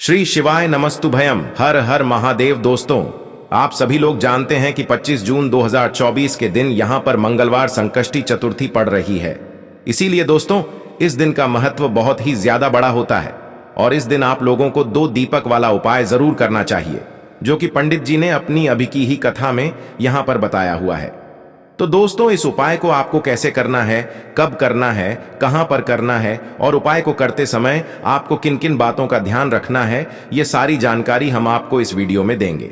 श्री शिवाय नमस्तुभयम। हर हर महादेव। दोस्तों, आप सभी लोग जानते हैं कि 25 जून 2024 के दिन यहां पर मंगलवार संकष्टी चतुर्थी पड़ रही है। इसीलिए दोस्तों, इस दिन का महत्व बहुत ही ज्यादा बड़ा होता है और इस दिन आप लोगों को 2 दीपक वाला उपाय जरूर करना चाहिए, जो कि पंडित जी ने अपनी अभी की ही कथा में यहां पर बताया हुआ है। तो दोस्तों, इस उपाय को आपको कैसे करना है, कब करना है, कहां पर करना है और उपाय को करते समय आपको किन किन बातों का ध्यान रखना है, ये सारी जानकारी हम आपको इस वीडियो में देंगे।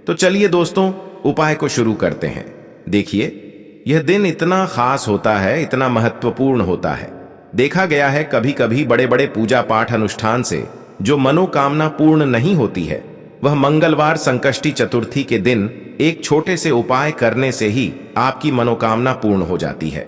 तो चलिए दोस्तों, उपाय को शुरू करते हैं। देखिए, यह दिन इतना खास होता है, इतना महत्वपूर्ण होता है। देखा गया है कभी कभी बड़े बड़े पूजा पाठ अनुष्ठान से जो मनोकामना पूर्ण नहीं होती है, वह मंगलवार संकष्टी चतुर्थी के दिन एक छोटे से उपाय करने से ही आपकी मनोकामना पूर्ण हो जाती है।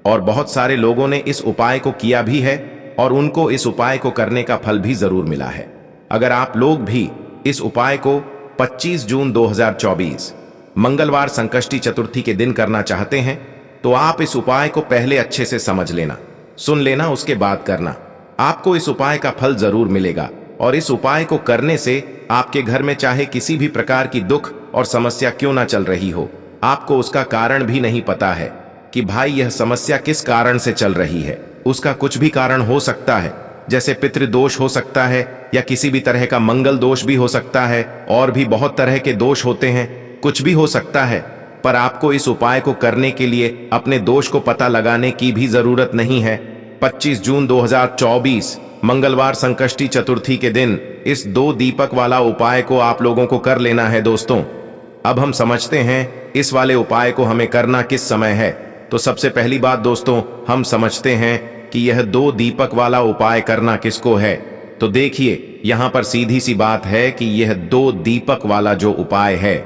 और बहुत सारे लोगों ने इस उपाय को किया भी है और उनको इस उपाय को करने का फल भी जरूर मिला है। अगर आप लोग भी इस उपाय को 25 जून 2024 मंगलवार संकष्टी चतुर्थी के दिन करना चाहते हैं, तो आप इस उपाय को पहले अच्छे से समझ लेना, सुन लेना, उसके बाद करना। आपको इस उपाय का फल जरूर मिलेगा और इस उपाय को करने से आपके घर में चाहे किसी भी प्रकार की दुख और समस्या क्यों ना चल रही हो, आपको उसका कारण भी नहीं पता है कि भाई यह समस्या किस कारण से चल रही है। उसका कुछ भी कारण हो सकता है, जैसे पितृदोष हो सकता है या किसी भी तरह का मंगल दोष भी हो सकता है, और भी बहुत तरह के दोष होते हैं, कुछ भी हो सकता है। पर आपको इस उपाय को करने के लिए अपने दोष को पता लगाने की भी जरूरत नहीं है। 25 जून 2024 मंगलवार संकष्टी चतुर्थी के दिन इस 2 दीपक वाला उपाय को आप लोगों को कर लेना है। दोस्तों, अब हम समझते हैं इस वाले उपाय को हमें करना किस समय है। तो सबसे पहली बात दोस्तों, हम समझते हैं कि यह 2 दीपक वाला उपाय करना किसको है। तो देखिए, यहां पर सीधी सी बात है कि यह 2 दीपक वाला जो उपाय है,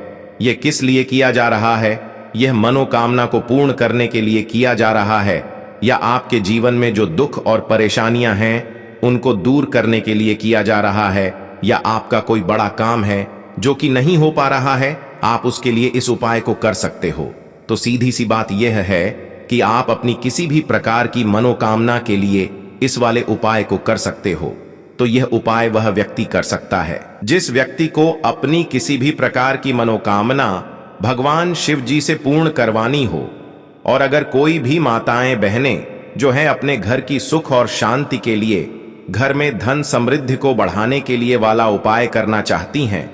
यह किस लिए किया जा रहा है। यह मनोकामना को पूर्ण करने के लिए किया जा रहा है, या आपके जीवन में जो दुख और परेशानियां हैं उनको दूर करने के लिए किया जा रहा है, या आपका कोई बड़ा काम है जो कि नहीं हो पा रहा है, आप उसके लिए इस उपाय को कर सकते हो। तो सीधी सी बात यह है कि आप अपनी किसी भी प्रकार की मनोकामना के लिए इस वाले उपाय को कर सकते हो। तो यह उपाय वह व्यक्ति कर सकता है जिस व्यक्ति को अपनी किसी भी प्रकार की मनोकामना भगवान शिव जी से पूर्ण करवानी हो। और अगर कोई भी माताएं बहनें जो है अपने घर की सुख और शांति के लिए, घर में धन समृद्धि को बढ़ाने के लिए वाला उपाय करना चाहती हैं,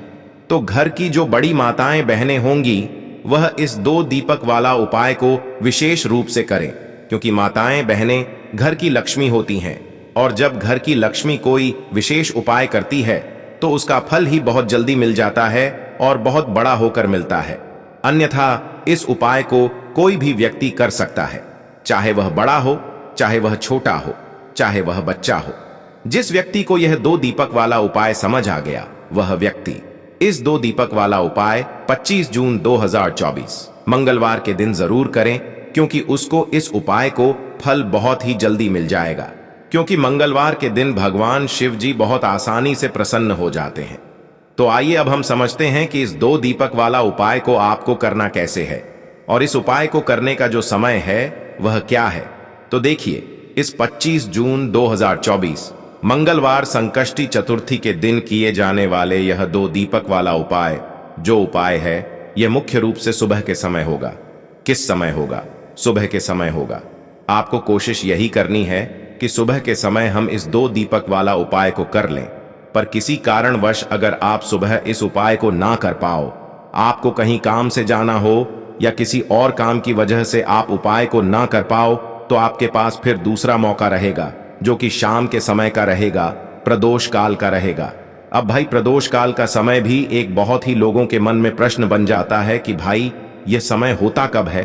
तो घर की जो बड़ी माताएं बहनें होंगी वह इस 2 दीपक वाला उपाय को विशेष रूप से करें, क्योंकि माताएं बहनें घर की लक्ष्मी होती हैं और जब घर की लक्ष्मी कोई विशेष उपाय करती है तो उसका फल ही बहुत जल्दी मिल जाता है और बहुत बड़ा होकर मिलता है। अन्यथा इस उपाय को कोई भी व्यक्ति कर सकता है, चाहे वह बड़ा हो, चाहे वह छोटा हो, चाहे वह बच्चा हो। जिस व्यक्ति को यह 2 दीपक वाला उपाय समझ आ गया, वह व्यक्ति इस 2 दीपक वाला उपाय 25 जून 2024 मंगलवार के दिन जरूर करें, क्योंकि उसको इस उपाय को फल बहुत ही जल्दी मिल जाएगा। क्योंकि मंगलवार के दिन भगवान शिव जी बहुत आसानी से प्रसन्न हो जाते हैं। तो आइए अब हम समझते हैं कि इस 2 दीपक वाला उपाय को आपको करना कैसे है और इस उपाय को करने का जो समय है वह क्या है। तो देखिए, इस 25 जून 2024 मंगलवार संकष्टी चतुर्थी के दिन किए जाने वाले यह 2 दीपक वाला उपाय जो उपाय है, यह मुख्य रूप से सुबह के समय होगा। किस समय होगा? सुबह के समय होगा। आपको कोशिश यही करनी है कि सुबह के समय हम इस 2 दीपक वाला उपाय को कर लें। पर किसी कारणवश अगर आप सुबह इस उपाय को ना कर पाओ, आपको कहीं काम से जाना हो या किसी और काम की वजह से आप उपाय को ना कर पाओ, तो आपके पास फिर दूसरा मौका रहेगा, जो कि शाम के समय का रहेगा, प्रदोष काल का रहेगा। अब भाई, प्रदोष काल का समय भी एक बहुत ही लोगों के मन में प्रश्न बन जाता है कि भाई यह समय होता कब है,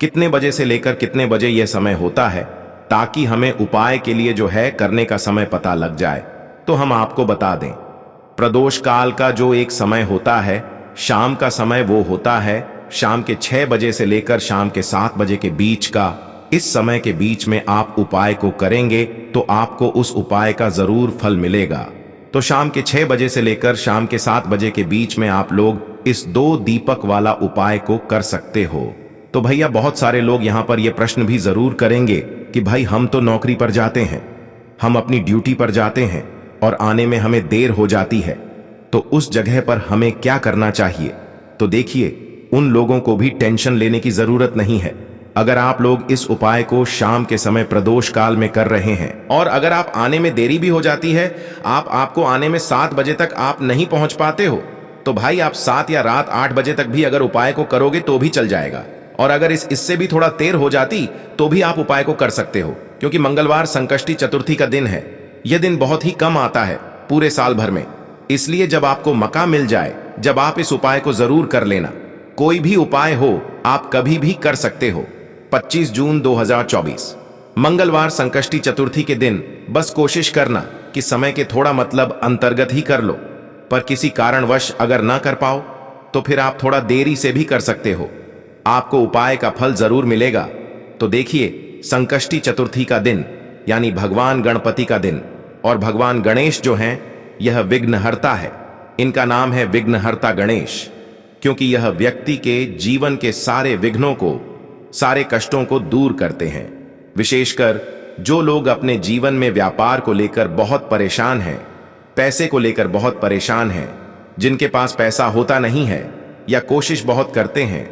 कितने बजे से लेकर कितने बजे यह समय होता है, ताकि हमें उपाय के लिए जो है करने का समय पता लग जाए। तो हम आपको बता दें, प्रदोष काल का जो एक समय होता है, शाम का समय, वो होता है शाम के 6 बजे से लेकर शाम के 7 बजे के बीच का। इस समय के बीच में आप उपाय को करेंगे तो आपको उस उपाय का जरूर फल मिलेगा। तो शाम के 6 बजे से लेकर शाम के 7 बजे के बीच में आप लोग इस 2 दीपक वाला उपाय को कर सकते हो। तो भैया, बहुत सारे लोग यहां पर यह प्रश्न भी जरूर करेंगे कि भाई हम तो नौकरी पर जाते हैं, हम अपनी ड्यूटी पर जाते हैं और आने में हमें देर हो जाती है, तो उस जगह पर हमें क्या करना चाहिए? तो देखिए, उन लोगों को भी टेंशन लेने की जरूरत नहीं है। अगर आप लोग इस उपाय को शाम के समय प्रदोष काल में कर रहे हैं और अगर आप आने में देरी भी हो जाती है, आपको आने में 7 बजे तक आप नहीं पहुंच पाते हो, तो भाई आप 7 या रात 8 बजे तक भी अगर उपाय को करोगे तो भी चल जाएगा। और अगर इससे भी थोड़ा देर हो जाती तो भी आप उपाय को कर सकते हो, क्योंकि मंगलवार संकष्टी चतुर्थी का दिन है। यह दिन बहुत ही कम आता है पूरे साल भर में, इसलिए जब आपको मौका मिल जाए, जब आप इस उपाय को जरूर कर लेना। कोई भी उपाय हो, आप कभी भी कर सकते हो। 25 जून 2024 मंगलवार संकष्टी चतुर्थी के दिन बस कोशिश करना कि समय के थोड़ा मतलब अंतर्गत ही कर लो, पर किसी कारणवश अगर ना कर पाओ तो फिर आप थोड़ा देरी से भी कर सकते हो। आपको उपाय का फल जरूर मिलेगा। तो देखिए, संकष्टी चतुर्थी का दिन यानी भगवान गणपति का दिन, और भगवान गणेश जो हैं, यह विघ्नहर्ता है। इनका नाम है विघ्नहर्ता गणेश, क्योंकि यह व्यक्ति के जीवन के सारे विघ्नों को, सारे कष्टों को दूर करते हैं। विशेषकर जो लोग अपने जीवन में व्यापार को लेकर बहुत परेशान हैं, पैसे को लेकर बहुत परेशान हैं, जिनके पास पैसा होता नहीं है या कोशिश बहुत करते हैं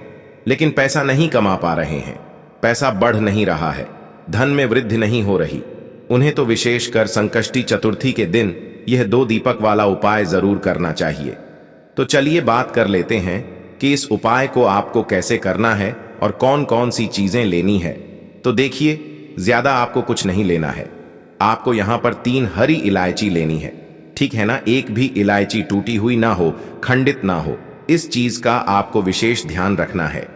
लेकिन पैसा नहीं कमा पा रहे हैं, पैसा बढ़ नहीं रहा है, धन में वृद्धि नहीं हो रही, उन्हें तो विशेषकर संकष्टी चतुर्थी के दिन यह 2 दीपक वाला उपाय जरूर करना चाहिए। तो चलिए बात कर लेते हैं कि इस उपाय को आपको कैसे करना है और कौन कौन सी चीजें लेनी है। तो देखिए, ज्यादा आपको कुछ नहीं लेना है। आपको यहां पर 3 हरी इलायची लेनी है, ठीक है ना? एक भी इलायची टूटी हुई ना हो, खंडित ना हो, इस चीज का आपको विशेष ध्यान रखना है।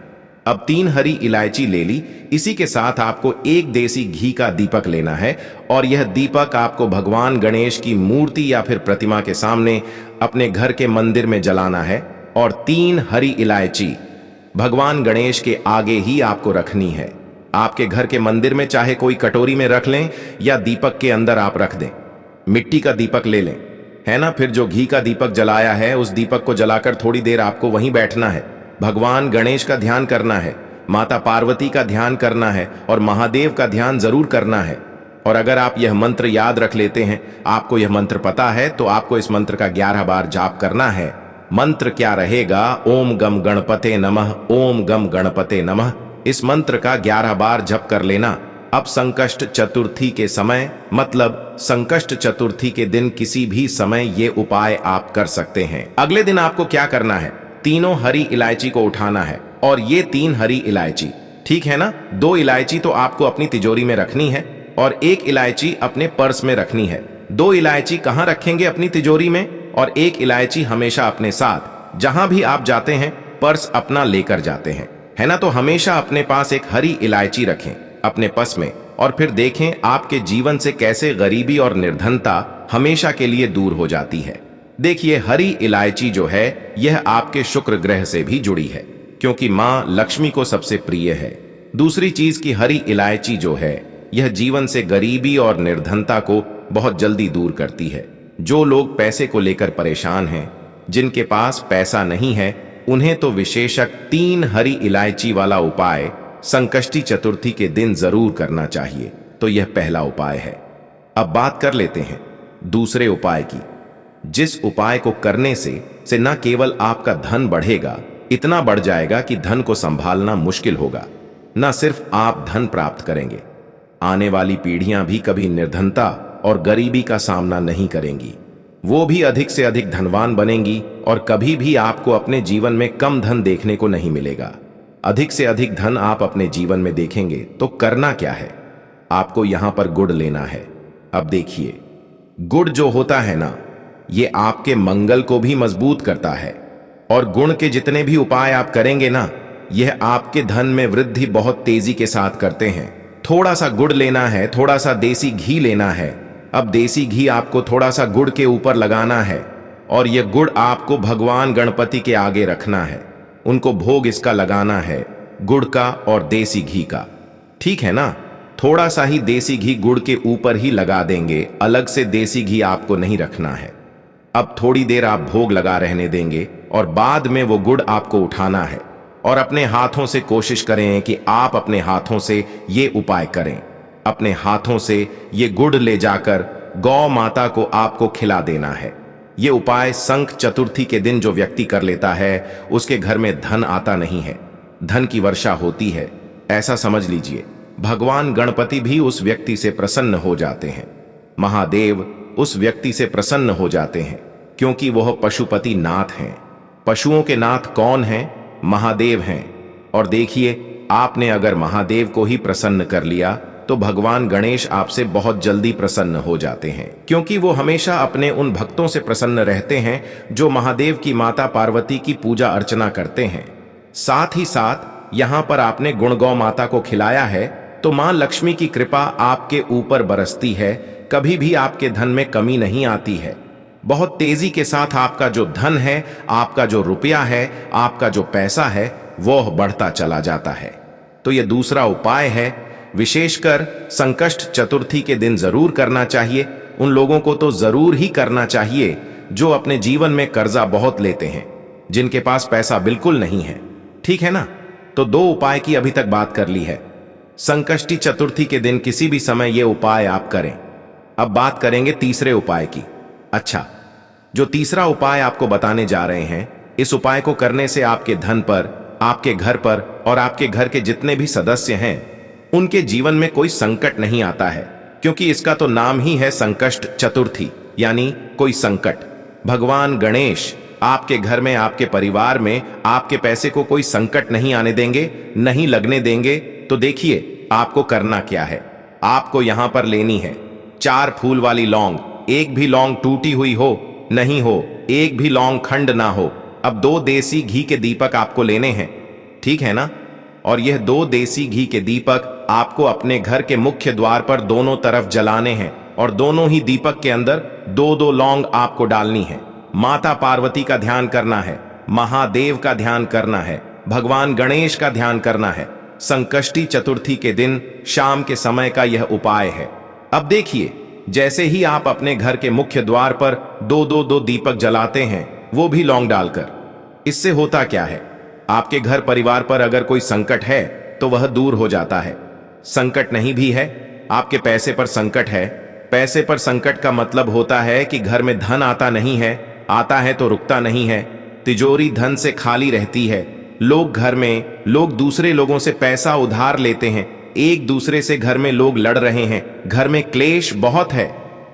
अब 3 हरी इलायची ले ली। इसी के साथ आपको 1 देसी घी का दीपक लेना है, और यह दीपक आपको भगवान गणेश की मूर्ति या फिर प्रतिमा के सामने अपने घर के मंदिर में जलाना है। और 3 हरी इलायची भगवान गणेश के आगे ही आपको रखनी है। आपके घर के मंदिर में चाहे कोई कटोरी में रख लें या दीपक के अंदर आप रख दें। मिट्टी का दीपक ले लें, है ना? फिर जो घी का दीपक जलाया है, उस दीपक को जलाकर थोड़ी देर आपको वहीं बैठना है। भगवान गणेश का ध्यान करना है, माता पार्वती का ध्यान करना है और महादेव का ध्यान जरूर करना है। और अगर आप यह मंत्र याद रख लेते हैं, आपको यह मंत्र पता है, तो आपको इस मंत्र का 11 बार जाप करना है। मंत्र क्या रहेगा? ओम गम गणपते नमः, ओम गम गणपते नमः। इस मंत्र का 11 बार जप कर लेना। अब संकष्ट चतुर्थी के समय, मतलब संकष्ट चतुर्थी के दिन किसी भी समय ये उपाय आप कर सकते हैं। अगले दिन आपको क्या करना है? तीनों हरी इलायची को उठाना है, और ये 3 हरी इलायची, ठीक है ना? 2 इलायची तो आपको अपनी तिजोरी में रखनी है और 1 इलायची अपने पर्स में रखनी है। 2 इलायची कहाँ रखेंगे? अपनी तिजोरी में, और 1 इलायची हमेशा अपने साथ, जहां भी आप जाते हैं पर्स अपना लेकर जाते हैं, है ना? तो हमेशा अपने पास 1 हरी इलायची रखें अपने पर्स में, और फिर देखें आपके जीवन से कैसे गरीबी और निर्धनता हमेशा के लिए दूर हो जाती है। देखिए, हरी इलायची जो है, यह आपके शुक्र ग्रह से भी जुड़ी है, क्योंकि मां लक्ष्मी को सबसे प्रिय है। दूसरी चीज की हरी इलायची जो है, यह जीवन से गरीबी और निर्धनता को बहुत जल्दी दूर करती है। जो लोग पैसे को लेकर परेशान हैं, जिनके पास पैसा नहीं है, उन्हें तो विशेषक 3 हरी इलायची वाला उपाय संकष्टी चतुर्थी के दिन जरूर करना चाहिए। तो यह पहला उपाय है। अब बात कर लेते हैं दूसरे उपाय की, जिस उपाय को करने से न केवल आपका धन बढ़ेगा, इतना बढ़ जाएगा कि धन को संभालना मुश्किल होगा। न सिर्फ आप धन प्राप्त करेंगे, आने वाली पीढ़ियां भी कभी निर्धनता और गरीबी का सामना नहीं करेंगी। वो भी अधिक से अधिक धनवान बनेंगी, और कभी भी आपको अपने जीवन में कम धन देखने को नहीं मिलेगा। अधिक से अधिक धन आप अपने जीवन में देखेंगे। तो करना क्या है? आपको यहां पर गुड़ लेना है। अब देखिए, गुड़ जो होता है ना, ये आपके मंगल को भी मजबूत करता है, और गुण के जितने भी उपाय आप करेंगे ना, यह आपके धन में वृद्धि बहुत तेजी के साथ करते हैं। थोड़ा सा गुड़ लेना है, थोड़ा सा देसी घी लेना है। अब देसी घी आपको थोड़ा सा गुड़ के ऊपर लगाना है, और यह गुड़ आपको भगवान गणपति के आगे रखना है। उनको भोग इसका लगाना है, गुड़ का और देसी घी का, ठीक है ना? थोड़ा सा ही देसी घी गुड़ के ऊपर ही लगा देंगे, अलग से देसी घी आपको नहीं रखना है। अब थोड़ी देर आप भोग लगा रहने देंगे, और बाद में वो गुड़ आपको उठाना है, और अपने हाथों से कोशिश करें कि आप अपने हाथों से ये उपाय करें। अपने हाथों से ये गुड़ ले जाकर गौ माता को आपको खिला देना है। ये उपाय संक चतुर्थी के दिन जो व्यक्ति कर लेता है उसके घर में धन आता नहीं है, धन की वर्षा होती है, ऐसा समझ लीजिए। भगवान गणपति भी उस व्यक्ति से प्रसन्न हो जाते हैं, महादेव उस व्यक्ति से प्रसन्न हो जाते हैं, क्योंकि वह पशुपति नाथ हैं। पशुओं के नाथ कौन हैं? महादेव हैं। और देखिए, आपने अगर महादेव को ही प्रसन्न कर लिया तो भगवान गणेश आपसे बहुत जल्दी प्रसन्न हो जाते हैं, क्योंकि वो हमेशा अपने उन भक्तों से प्रसन्न रहते हैं जो महादेव की माता पार्वती की पूजा अर्चना करते हैं। साथ ही साथ यहां पर आपने गुण गौ माता को खिलाया है तो मां लक्ष्मी की कृपा आपके ऊपर बरसती है, कभी भी आपके धन में कमी नहीं आती है। बहुत तेजी के साथ आपका जो धन है, आपका जो रुपया है, आपका जो पैसा है, वह बढ़ता चला जाता है। तो यह दूसरा उपाय है, विशेषकर संकष्ट चतुर्थी के दिन जरूर करना चाहिए। उन लोगों को तो जरूर ही करना चाहिए जो अपने जीवन में कर्जा बहुत लेते हैं, जिनके पास पैसा बिल्कुल नहीं है। ठीक है ना? तो दो उपाय की अभी तक बात कर ली है। संकष्टी चतुर्थी के दिन किसी भी समय यह उपाय आप करें। अब बात करेंगे तीसरे उपाय की। अच्छा, जो तीसरा उपाय आपको बताने जा रहे हैं, इस उपाय को करने से आपके धन पर, आपके घर पर और आपके घर के जितने भी सदस्य हैं उनके जीवन में कोई संकट नहीं आता है, क्योंकि इसका तो नाम ही है संकष्ट चतुर्थी, यानी कोई संकट। भगवान गणेश आपके घर में, आपके परिवार में, आपके पैसे को कोई संकट नहीं आने देंगे, नहीं लगने देंगे। तो देखिए, आपको करना क्या है। आपको यहां पर लेनी है 4 फूल वाली लौंग। एक भी लौंग टूटी हुई हो नहीं हो, एक भी लौंग खंड ना हो। अब 2 देसी घी के दीपक आपको लेने हैं, ठीक है ना? और यह 2 देसी घी के दीपक आपको अपने घर के मुख्य द्वार पर दोनों तरफ जलाने हैं, और दोनों ही दीपक के अंदर 2-2 लौंग आपको डालनी है। माता पार्वती का ध्यान करना है, महादेव का ध्यान करना है, भगवान गणेश का ध्यान करना है। संकष्टी चतुर्थी के दिन शाम के समय का यह उपाय है। अब देखिए, जैसे ही आप अपने घर के मुख्य द्वार पर 2-2 दीपक जलाते हैं, वो भी लौंग डालकर, इससे होता क्या है, आपके घर परिवार पर अगर कोई संकट है तो वह दूर हो जाता है। संकट नहीं भी है, आपके पैसे पर संकट है। पैसे पर संकट का मतलब होता है कि घर में धन आता नहीं है, आता है तो रुकता नहीं है, तिजोरी धन से खाली रहती है। लोग दूसरे लोगों से पैसा उधार लेते हैं, एक दूसरे से घर में लोग लड़ रहे हैं, घर में क्लेश बहुत है।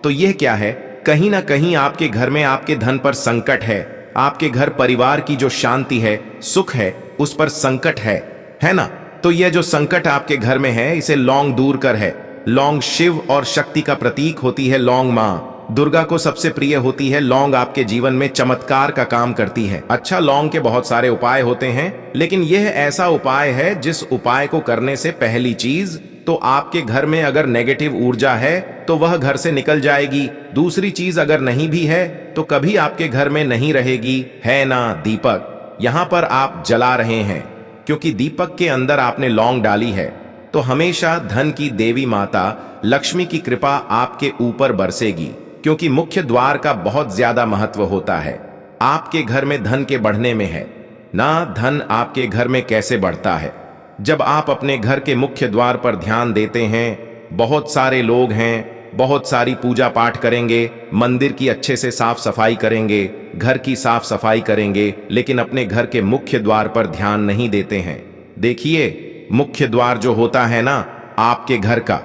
तो यह क्या है? कहीं ना कहीं आपके घर में आपके धन पर संकट है, आपके घर परिवार की जो शांति है, सुख है, उस पर संकट है ना? तो यह जो संकट आपके घर में है, इसे लौंग दूर कर है। लौंग शिव और शक्ति का प्रतीक होती है। लौंग माँ दुर्गा को सबसे प्रिय होती है। लौंग आपके जीवन में चमत्कार का काम करती है। अच्छा, लौंग के बहुत सारे उपाय होते हैं, लेकिन यह ऐसा उपाय है जिस उपाय को करने से पहली चीज तो आपके घर में अगर नेगेटिव ऊर्जा है तो वह घर से निकल जाएगी। दूसरी चीज अगर नहीं भी है तो कभी आपके घर में नहीं रहेगी, है ना? दीपक यहां पर आप जला रहे हैं, क्योंकि दीपक के अंदर आपने लौंग डाली है, तो हमेशा धन की देवी माता लक्ष्मी की कृपा आपके ऊपर बरसेगी, क्योंकि मुख्य द्वार का बहुत ज्यादा महत्व होता है। आपके घर में धन के बढ़ने में है ना। धन आपके घर में कैसे बढ़ता है? जब आप अपने घर के मुख्य द्वार पर ध्यान देते हैं, बहुत सारे लोग हैं, बहुत सारी पूजा पाठ करेंगे, मंदिर की अच्छे से साफ सफाई करेंगे, घर की साफ सफाई करेंगे, लेकिन अपने घर के मुख्य द्वार पर ध्यान नहीं देते हैं। देखिए, मुख्य द्वार जो होता है ना आपके घर का,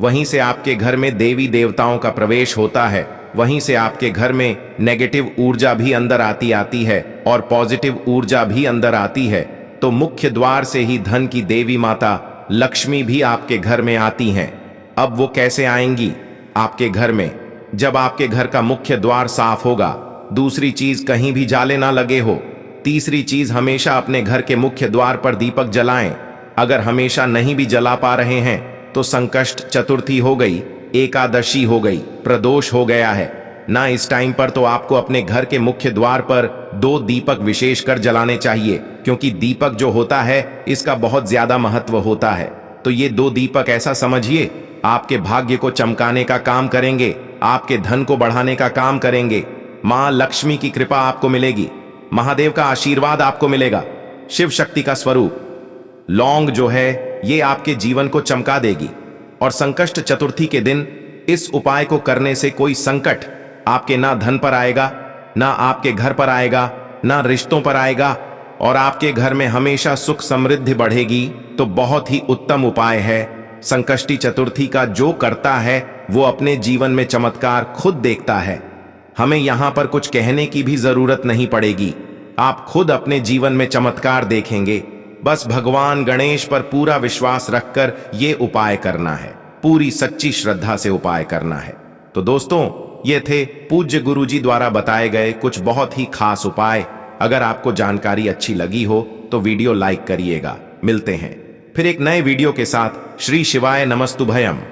वहीं से आपके घर में देवी देवताओं का प्रवेश होता है। वहीं से आपके घर में नेगेटिव ऊर्जा भी अंदर आती है और पॉजिटिव ऊर्जा भी अंदर आती है। तो मुख्य द्वार से ही धन की देवी माता लक्ष्मी भी आपके घर में आती हैं। अब वो कैसे आएंगी आपके घर में? जब आपके घर का मुख्य द्वार साफ होगा, दूसरी चीज कहीं भी जाले ना लगे हो। तीसरी चीज, हमेशा अपने घर के मुख्य द्वार पर दीपक जलाएं। अगर हमेशा नहीं भी जला पा रहे हैं तो संकष्ट चतुर्थी हो गई, एकादशी हो गई, प्रदोष हो गया है ना, इस टाइम पर तो आपको अपने घर के मुख्य द्वार पर 2 दीपक विशेष कर जलाने चाहिए, क्योंकि दीपक जो होता है इसका बहुत ज्यादा महत्व होता है। तो ये 2 दीपक ऐसा समझिए, आपके भाग्य को चमकाने का काम करेंगे, आपके धन को बढ़ाने का काम करेंगे। मां लक्ष्मी की कृपा आपको मिलेगी, महादेव का आशीर्वाद आपको मिलेगा। शिव शक्ति का स्वरूप लौंग जो है ये आपके जीवन को चमका देगी। और संकष्ट चतुर्थी के दिन इस उपाय को करने से कोई संकट आपके ना धन पर आएगा, ना आपके घर पर आएगा, ना रिश्तों पर आएगा और आपके घर में हमेशा सुख समृद्धि बढ़ेगी। तो बहुत ही उत्तम उपाय है। संकष्टी चतुर्थी का जो करता है वो अपने जीवन में चमत्कार खुद देखता है। हमें यहां पर कुछ कहने की भी जरूरत नहीं पड़ेगी, आप खुद अपने जीवन में चमत्कार देखेंगे। बस भगवान गणेश पर पूरा विश्वास रखकर ये उपाय करना है, पूरी सच्ची श्रद्धा से उपाय करना है। तो दोस्तों, ये थे पूज्य गुरुजी द्वारा बताए गए कुछ बहुत ही खास उपाय। अगर आपको जानकारी अच्छी लगी हो तो वीडियो लाइक करिएगा। मिलते हैं फिर एक नए वीडियो के साथ। श्री शिवाय नमस्तुभयम।